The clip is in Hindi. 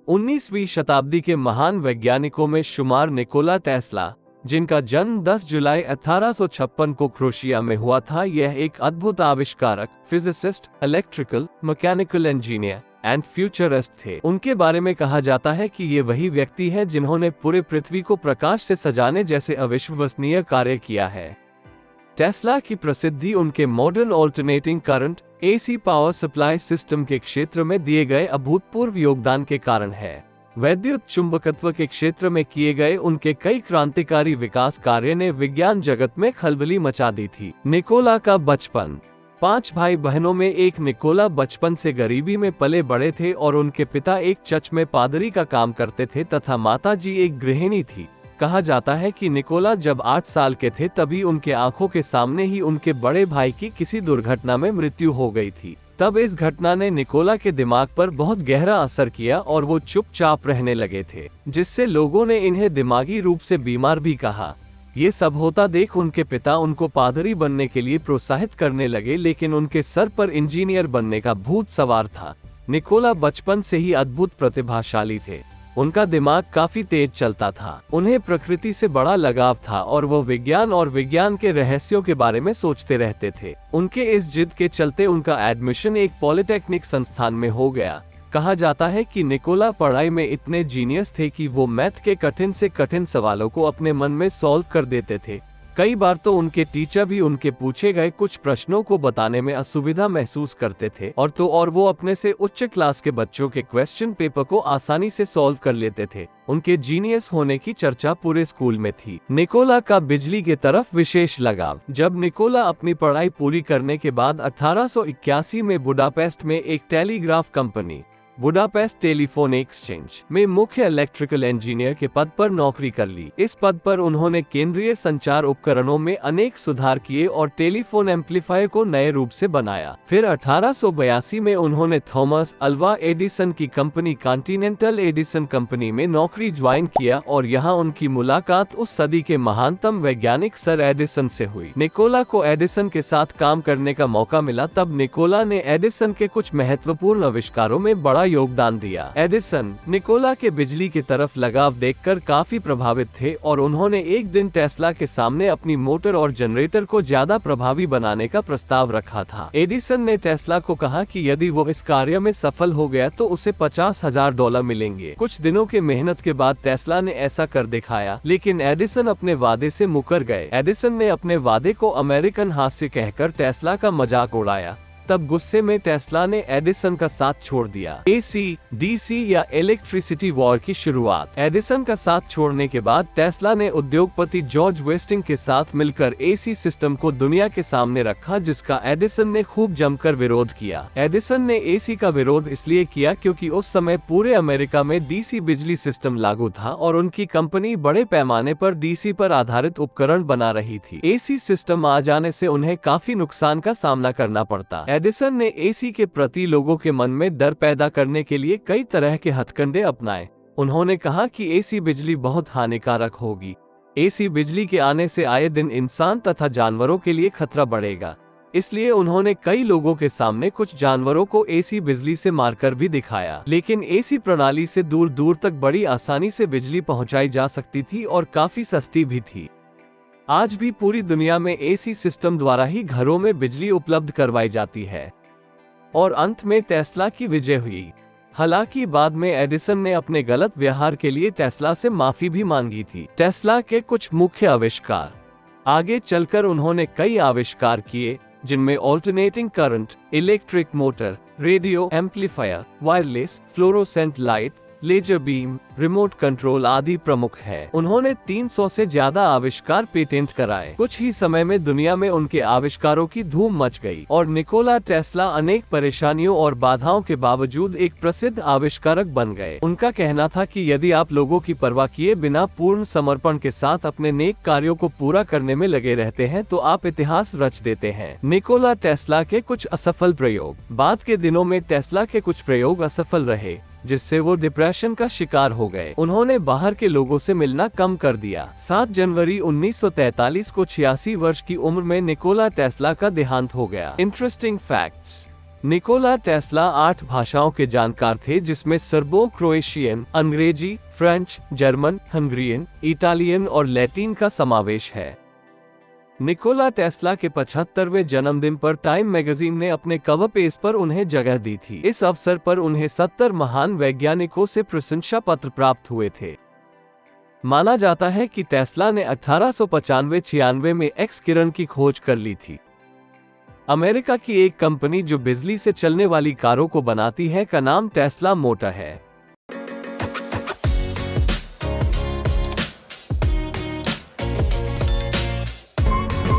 19वीं शताब्दी के महान वैज्ञानिकों में शुमार निकोला टेस्ला, जिनका जन्म 10 जुलाई 1856 को क्रोशिया में हुआ था, यह एक अद्भुत आविष्कारक, physicist, electrical, mechanical engineer and futurist थे। उनके बारे में कहा जाता है कि ये वही व्यक्ति है जिन्होंने पूरे पृथ्वी को प्रकाश से सजाने जैसे अविश्वसनीय कार्य किया है। टेस्ला की प्रसिद्धि उनके modern alternating current AC power supply system के क्षेत्र में दिए गए अभूतपूर्व योगदान के कारण है। वैद्युत चुंबकत्व के क्षेत्र में किए गए उनके कई क्रांतिकारी विकास कार्य ने विज्ञान जगत में खलबली मचा दी थी। निकोला का बचपन। 5 भाई बहनों में एक निकोला बचपन से गरीबी में पले बड़े थे और उनके पिता एक चर्च में पादरी का काम करते थे तथा माताजी एक गृहिणी थी। कहा जाता है कि निकोला जब 8 साल के थे तभी उनके आंखों के सामने ही उनके बड़े भाई की किसी दुर्घटना में मृत्यु हो गई थी। तब इस घटना ने निकोला के दिमाग पर बहुत गहरा असर किया और वो चुपचाप रहने लगे थे, जिससे लोगों ने इन्हें दिमागी रूप से बीमार भी कहा। ये सब होता देख उनके पिता उनको पादरी बनने के लिए प्रोत्साहित करने लगे, लेकिन उनके सर पर इंजीनियर बनने का भूत सवार था। निकोला बचपन से ही अद्भुत प्रतिभाशाली थे। उनका दिमाग काफी तेज चलता था। उन्हें प्रकृति से बड़ा लगाव था और वो विज्ञान और विज्ञान के रहस्यों के बारे में सोचते रहते थे। उनके इस जिद के चलते उनका एडमिशन एक पॉलिटेक्निक संस्थान में हो गया। कहा जाता है कि निकोला पढ़ाई में इतने जीनियस थे कि वो मैथ के कठिन से कठिन सवालों को अपने मन में सॉल्व कर देते थे। कई बार तो उनके टीचर भी उनके पूछे गए कुछ प्रश्नों को बताने में असुविधा महसूस करते थे और वो अपने से उच्च क्लास के बच्चों के क्वेश्चन पेपर को आसानी से सॉल्व कर लेते थे। उनके जीनियस होने की चर्चा पूरे स्कूल में थी। निकोला का बिजली के तरफ विशेष लगाव। जब निकोला अपनी पढ़ाई पूरी करने के बाद 1881 में बुडापेस्ट में एक telegraph company Budapest telephone exchange में मुख्य इलेक्ट्रिकल इंजीनियर के पद पर नौकरी कर ली। इस पद पर उन्होंने केंद्रीय संचार उपकरणों में अनेक सुधार किए और टेलीफोन एम्पलीफायर को नए रूप से बनाया। फिर 1882 में उन्होंने थॉमस अल्वा एडिसन की कंपनी कॉन्टिनेंटल एडिसन कंपनी में नौकरी ज्वाइन किया और यहाँ उनकी मुलाकात उस सदी के महानतम वैज्ञानिक सर एडिसन से हुई। निकोला को एडिसन के साथ काम करने का मौका मिला। तब निकोला ने एडिसन के कुछ महत्वपूर्ण आविष्कारों में बड़ा योगदान दिया। एडिसन निकोला के बिजली की तरफ लगाव देखकर काफी प्रभावित थे और उन्होंने एक दिन टेस्ला के सामने अपनी मोटर और जनरेटर को ज्यादा प्रभावी बनाने का प्रस्ताव रखा था। एडिसन ने टेस्ला को कहा कि यदि वो इस कार्य में सफल हो गया तो उसे $50,000 मिलेंगे। कुछ दिनों के मेहनत के बाद टेस्ला ने ऐसा कर दिखाया, लेकिन एडिसन अपने वादे से मुकर गए। एडिसन ने अपने वादे को अमेरिकन हास्य कहकर टेस्ला का मजाक उड़ाया। तब गुस्से में टेस्ला ने एडिसन का साथ छोड़ दिया। AC, DC या इलेक्ट्रिसिटी वॉर की शुरुआत। एडिसन का साथ छोड़ने के बाद टेस्ला ने उद्योगपति जॉर्ज वेस्टिंग के साथ मिलकर AC सिस्टम को दुनिया के सामने रखा, जिसका एडिसन ने खूब जमकर विरोध किया। एडिसन ने AC का विरोध इसलिए किया क्योंकि उस समय पूरे अमेरिका में DC बिजली सिस्टम लागू था और उनकी कंपनी बड़े पैमाने पर DC पर आधारित उपकरण बना रही थी। AC सिस्टम आ जाने से उन्हें काफी नुकसान का सामना करना पड़ता। एडिसन ने AC के प्रति लोगों के मन में डर पैदा करने के लिए कई तरह के हथकंडे अपनाए। उन्होंने कहा कि AC बिजली बहुत हानिकारक होगी। AC बिजली के आने से आए दिन इंसान तथा जानवरों के लिए खतरा बढ़ेगा। इसलिए उन्होंने कई लोगों के सामने कुछ जानवरों को AC बिजली से मारकर भी दिखाया। लेकिन AC प्रणाली से दूर दूर तक बड़ी आसानी से बिजली पहुंचाई जा सकती थी और काफी सस्ती भी थी। आज भी पूरी दुनिया में AC सिस्टम द्वारा ही घरों में बिजली उपलब्ध करवाई जाती है। और अंत में टेस्ला की विजय हुई। हालांकि बाद में एडिसन ने अपने गलत व्यवहार के लिए टेस्ला से माफी भी मांगी थी। टेस्ला के कुछ मुख्य आविष्कार। आगे चलकर उन्होंने कई आविष्कार किए, जिनमें alternating current, electric motor, radio amplifier, wireless, fluorescent light, laser beam, remote control आदि प्रमुख है। उन्होंने 300 से ज्यादा आविष्कार पेटेंट कराए। कुछ ही समय में दुनिया में उनके आविष्कारों की धूम मच गई और निकोला टेस्ला अनेक परेशानियों और बाधाओं के बावजूद एक प्रसिद्ध आविष्कारक बन गए। उनका कहना था कि यदि आप लोगों की परवाह किए बिना पूर्ण समर्पण के साथ अपने नेक कार्यों को पूरा करने में लगे रहते हैं तो आप इतिहास रच देते हैं। निकोला टेस्ला के कुछ असफल प्रयोग। बाद के दिनों में टेस्ला के कुछ प्रयोग असफल रहे, जिससे वो डिप्रेशन का शिकार हो गए। उन्होंने बाहर के लोगों से मिलना कम कर दिया। 7 जनवरी 1943 को 86 वर्ष की उम्र में निकोला टेस्ला का देहांत हो गया। Interesting facts. निकोला टेस्ला 8 भाषाओं के जानकार थे, जिसमें सर्बो क्रोएशियन, अंग्रेजी, फ्रेंच, जर्मन, हंगरियन, इटालियन और लैटिन का समावेश है। निकोला टेस्ला के 75वें जन्मदिन पर टाइम मैगजीन ने अपने कवर पेज पर उन्हें जगह दी थी। इस अवसर पर उन्हें 70 महान वैज्ञानिकों से प्रशंसा पत्र प्राप्त हुए थे। माना जाता है कि टेस्ला ने 1895-96 में एक्स किरण की खोज कर ली थी। अमेरिका की एक कंपनी जो बिजली से चलने वाली कारों को बनाती है का नाम टेस्ला मोटर है।